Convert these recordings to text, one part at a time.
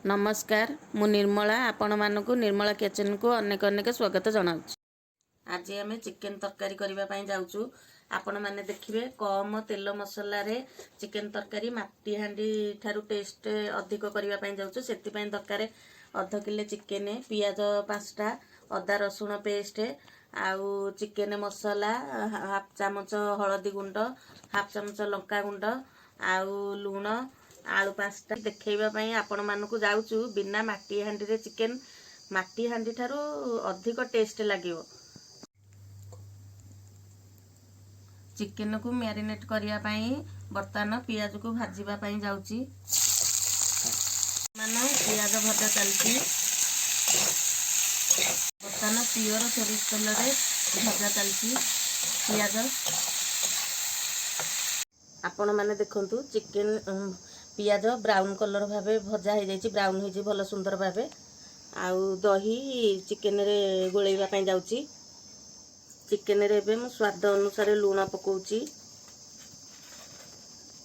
नमस्कार मु निर्मला आपण मानक निर्मला किचन को अनेक अनेक स्वागत जनाऊँ। आज आम चिकेन तरकारी करने जाऊँ। आपण मैंने देखिए कम तेल मसला चिकेन तरकारी माटी हांडी ठारू टेस्ट अधिक करने जाऊँ। से दरकार अध किले चिकेन पियाज 5टा अदा रसुण पेस्ट आउ चिकेन मसला हाफ चामच हलदी गुंड हाफ चामच लंका गुंड आउ लुण आलू 5टा देखैबा आपण मानकु जाऊँ। बिना माटी हांडी रे चिकेन माटी हांडी ठारू अधिक टेस्ट लागिवो। चिकेन को मैरिनेट करने बर्तमान पियाज को भाजवा जाऊँगी। मान पियाज भजा चलती बर्तमान प्योर सोरिष तेल भजा चलती पियाज। आपण मैंने देखु चिकेन पियाज ब्राउन कलर भावे भजा हो जाए ब्राउन हो भल सुंदर भावे आउ दही चिकेन रे गोलैवा जाऊँगी। चिकेन रे बे स्वाद अनुसार लुण पकाउची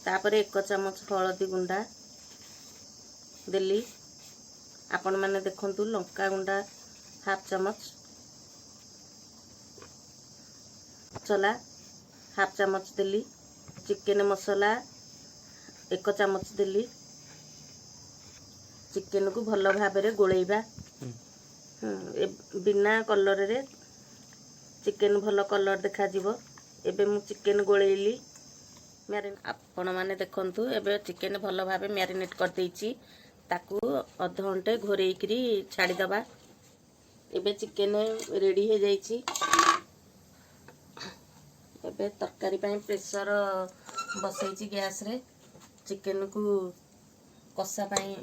तापर 1 चामच हलदी गुंडा देली। आपण माने देखंतु लंका गुंडा हाफ चामच मसला हाफ चामच देली। चिकेन मसला 1 चामच देली। चिकेन को भल भाबरे गोलैबा बिना कलर रे चिकेन भल कलर देखा जीवो। एबे मु चिकेन गोलैली आपण माने देखंतु एबे चिकेन भल भाबे मैरिनेट कर देइची ताकू अध घंटे घोरेइकरी छाड़ी दबा। एबे चिकेन रेडी हो जाइची। एबे तरकारी पई प्रेशर बसैची गैस रे चिकेन को कसा पई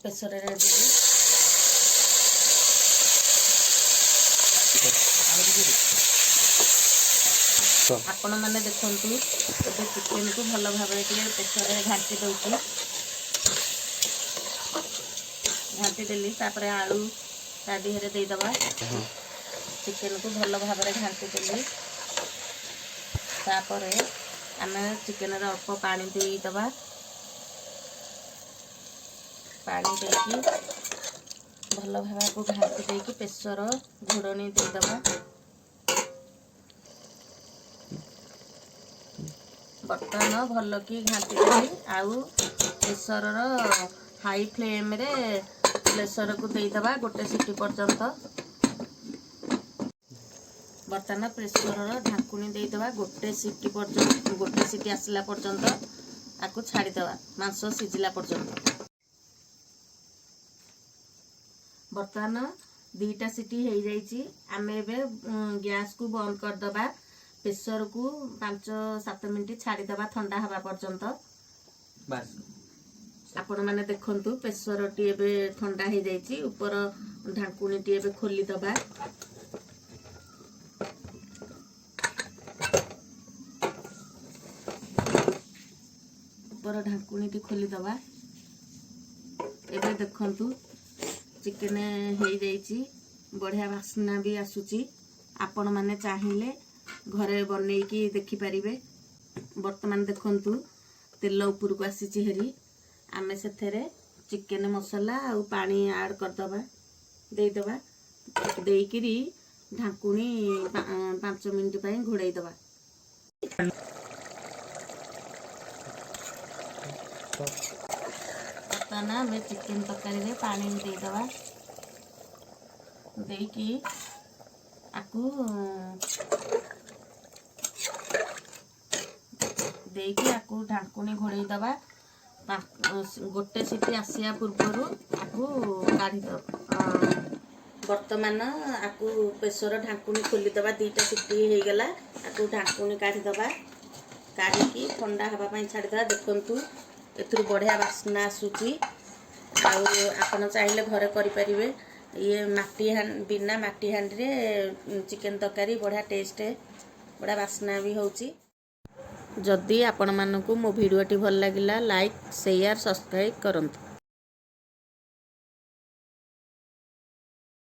प्रेशर रे देली। आपण माने देखंतु एबे चिकेन को भल भाबरे प्रेशर रे घांटी दउची। घांटी देली तापर आलू ता दिहरे दे दबा। चिकेन को भल भाबरे घांटी देली तापर आमे चिकेन रे अल्प पानी दे दबा। पानी देकी भल भाबा को घांटी देकी प्रेशर घोड़नी दे दबा। बर्तमान भल की घांटी देली आउ प्रेशर हाई फ्लेम रे प्रेशर को दे दबा गोटे सीटी पर्यंत। बर्तमान प्रेशर ढाकुनी दे दबा गोटे सीटी पर्यंत गोटे सीटी आसला पर्यंत आकु छाड़ी दबा मांस सिझिला पर्यंत। बर्तमान 2टा सीटी हो जाइची। आमे एबे गैस को बंद कर दबा। प्रेशर को 5-7 मिनट छाड़ी दबा ठंडा हवा पर्यंत। बस आपण माने देखंतु प्रेशर टी एबे ठंडा हो जाइची। ऊपर ढाकुनी टी एबे खोली दबा। ऊपर ढाकुनी टी खोली दबा। एबे देखंतु चिकेन हो जाइची बढ़िया वासना भी आसुची। आपण माने चाहिए घरे बनैकी देखि परिबे। वर्तमान देखंतु तेल ऊपर को आसीची हेरी आमे सेथेरे चिकेन मसला आ पानी ऐड कर दबा दे दबा देइकिरी ढाकुनी 5 मिनट पई घोड़ाई दबा। तना में चिकेन तरकारी रे पानी दे दबा देकी आकू ढाकुनी घोड़ाई दबा। गोटे सीटी आसिया पूर्वर आकू काढ़ी दबा। वर्तमान आकू प्रेशर ढाकुनी खोली दबा। 2टा सीटी हो गला आकू ढाकुनी काढ़ी दबा। काढ़ी ठंडा हवा पाई छाड़ी दबा। देखंतु एथुर बढ़िया वासना आसुची। आउ आपण चाहिए घरे करि परिबे। ये बिना माटी हांडी रे चिकेन तरकारी बढ़िया टेस्ट बढ़िया वासना भी होची। जदि आपण मानकु मो वीडियोटी भल लागिला लाइक शेयर सब्सक्राइब करंतु।